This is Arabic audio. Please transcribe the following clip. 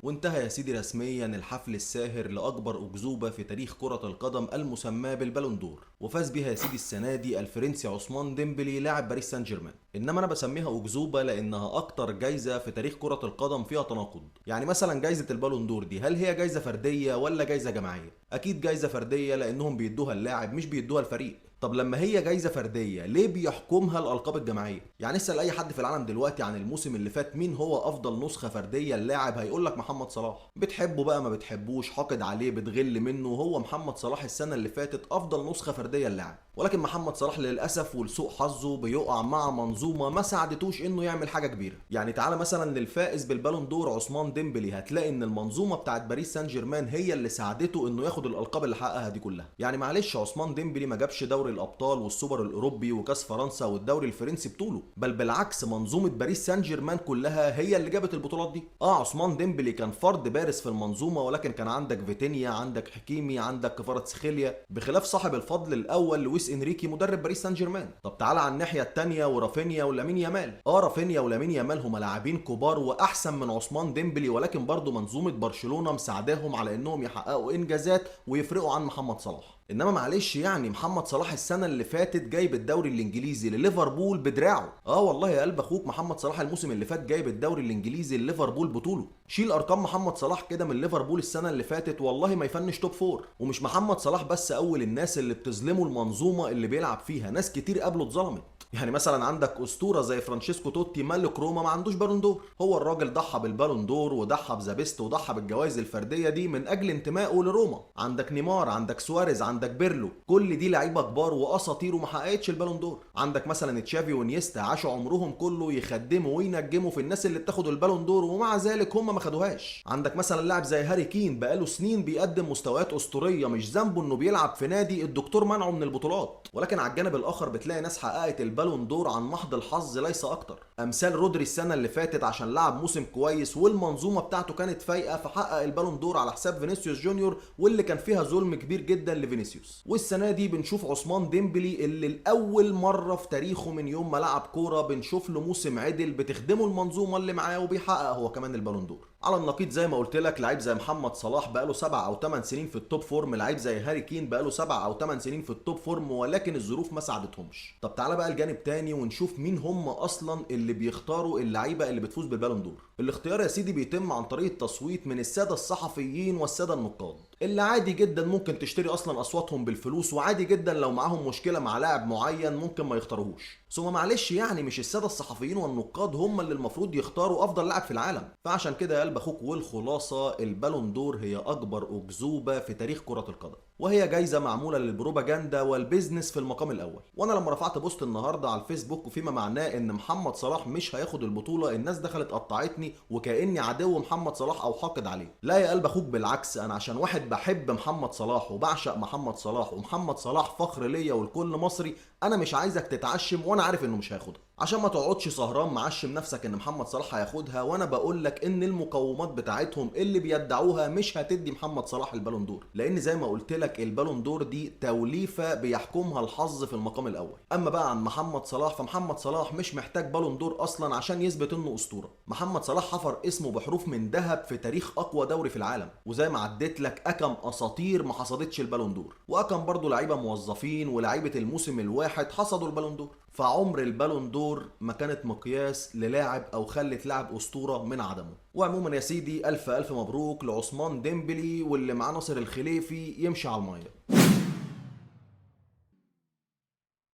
وانتهى يا سيدي رسميا الحفل الساهر لأكبر أكذوبة في تاريخ كرة القدم المسماة بالبالون دور، وفاز بها يا سيدي السنة دي الفرنسي عثمان ديمبلي لاعب باريس سان جيرمان. انما انا بسميها أكذوبة لانها اكتر جايزة في تاريخ كرة القدم فيها تناقض. يعني مثلا جايزة البالون دور دي هل هي جايزة فردية ولا جايزة جماعية؟ اكيد جايزة فردية لانهم بيدوها اللاعب مش بيدوها الفريق. طب لما هي جايزة فردية ليه بيحكمها الألقاب الجماعية؟ يعني اسأل أي حد في العالم دلوقتي عن الموسم اللي فات مين هو أفضل نسخة فردية اللاعب، هيقولك محمد صلاح. بتحبه بقى ما بتحبوش، حاقد عليه بتغل منه، هو محمد صلاح السنة اللي فاتت أفضل نسخة فردية اللاعب. ولكن محمد صلاح للأسف ولسوء حظه بيقع مع منظومة ما ساعدتوش إنه يعمل حاجة كبيرة. يعني تعالى مثلا للفائز بالبالون دور عثمان ديمبلي، هتلاقي إن المنظومة بتاعت باريس سان جيرمان هي اللي ساعدته إنه ياخد الألقاب اللي حققها دي كلها. يعني معلش عثمان ديمبلي ما جابش دوري الابطال والسوبر الاوروبي وكاس فرنسا والدوري الفرنسي بطوله، بل بالعكس منظومه باريس سان جيرمان كلها هي اللي جابت البطولات دي. عثمان ديمبلي كان فرد بارز في المنظومه، ولكن كان عندك فيتينيا، عندك حكيمي، عندك كفاراتسخيليا، بخلاف صاحب الفضل الاول لويس انريكي مدرب باريس سان جيرمان. طب تعالى على الناحيه الثانيه ورافينيا ولامين يامال. رافينيا ولامين يامال هما لاعبين كبار واحسن من عثمان ديمبلي، ولكن برضه منظومه برشلونه مساعداهم على انهم يحققوا انجازات ويفرقوا عن محمد صلاح. انما معلش يعني محمد صلاح السنه اللي فاتت جايب الدوري الانجليزي لليفربول بدراعه. والله يا قلب اخوك محمد صلاح الموسم اللي فات جايب الدوري الانجليزي لليفربول بطوله. شيل ارقام محمد صلاح كده من ليفربول السنه اللي فاتت والله ما يفنش توب فور. ومش محمد صلاح بس اول الناس اللي بتظلموا المنظومه اللي بيلعب فيها، ناس كتير قبله اتظلمت. يعني مثلا عندك اسطوره زي فرانشيسكو توتي ملك روما ما عندوش بالون دور. هو الراجل ضحى بالبالون دور وضحى بزابيست وضحى بالجوائز الفرديه دي من اجل انتمائه لروما. عندك نيمار، عندك سواريز، عندك بيرلو، كل دي لعيبه كبار واساطير وما حققتش البالون دور. عندك مثلا تشافي ونيستا عاشوا عمرهم كله يخدموا وينجموا في الناس اللي بتاخد البالون دور ومع ذلك هم ما خدوهاش. عندك مثلا لاعب زي هاري كين بقاله سنين بيقدم مستويات اسطوريه، مش ذنبه انه بيلعب في نادي الدكتور منعه من البطولات. ولكن على الجانب الاخر بتلاقي ناس حققت البالون دور عن محض الحظ ليس اكتر. امثال رودري السنه اللي فاتت عشان لعب موسم كويس والمنظومه بتاعته كانت فايقه فحقق البالون دور على حساب فينيسيوس جونيور، واللي كان فيها ظلم كبير جدا لفينيسيوس. والسنه دي بنشوف عثمان ديمبلي اللي لاول مره في تاريخه من يوم ما لعب كوره بنشوف له موسم عدل بتخدمه المنظومه اللي معاه وبيحقق هو كمان البالون دور. على النقيض زي ما قلت لك لعيب زي محمد صلاح بقاله 7 أو 8 سنين في التوب فورم، لعيب زي هاري كين بقاله 7 أو 8 سنين في التوب فورم، ولكن الظروف ما ساعدتهمش. طب تعالى بقى الجانب تاني ونشوف مين هم اصلا اللي بيختاروا اللعيبه اللي بتفوز بالبالون دور. الاختيار يا سيدي بيتم عن طريق التصويت من الساده الصحفيين والساده النقاد، اللي عادي جدا ممكن تشتري اصلا اصواتهم بالفلوس، وعادي جدا لو معاهم مشكله مع لاعب معين ممكن ما يختاروهوش. ثم معلش يعني مش الساده الصحفيين والنقاد هم اللي المفروض يختاروا افضل لاعب في العالم. فعشان كده يا قلب اخوك والخلاصه البالون دور هي اكبر اكذوبه في تاريخ كره القدم، وهي جايزه معموله للبروباجندا والبيزنس في المقام الاول. وانا لما رفعت بوست النهارده على الفيسبوك وفيما معناه ان محمد صلاح مش هياخد البطوله، الناس دخلت قطعتني وكاني عدو محمد صلاح او حاقد عليه. لا يا قلب اخوك بالعكس، انا عشان واحد بحب محمد صلاح وبعشق محمد صلاح ومحمد صلاح فخر ليا ولكل مصري، انا مش عايزك تتعشم وانا عارف انه مش هياخدها، عشان ما تقعدش سهران معشم نفسك ان محمد صلاح هياخدها وانا بقول لك ان المقومات بتاعتهم اللي بيدعوها مش هتدي محمد صلاح البالون دور، لان زي ما قلت لك البالون دور دي توليفه بيحكمها الحظ في المقام الاول. اما بقى عن محمد صلاح فمحمد صلاح مش محتاج بالون دور اصلا عشان يثبت انه اسطوره. محمد صلاح حفر اسمه بحروف من ذهب في تاريخ اقوى دوري في العالم، وزي ما عديت لك اكم اساطير ما حصدتش البالون دور، واكم برضه لعيبه موظفين ولاعيبه الموسم الواحد حصدوا البالون دور. فعمر البالون دور ما كانت مقياس للاعب او خلت لاعب اسطوره من عدمه. وعموما يا سيدي الف الف مبروك لعثمان ديمبلي، واللي معاه ناصر الخليفي يمشي على الميه.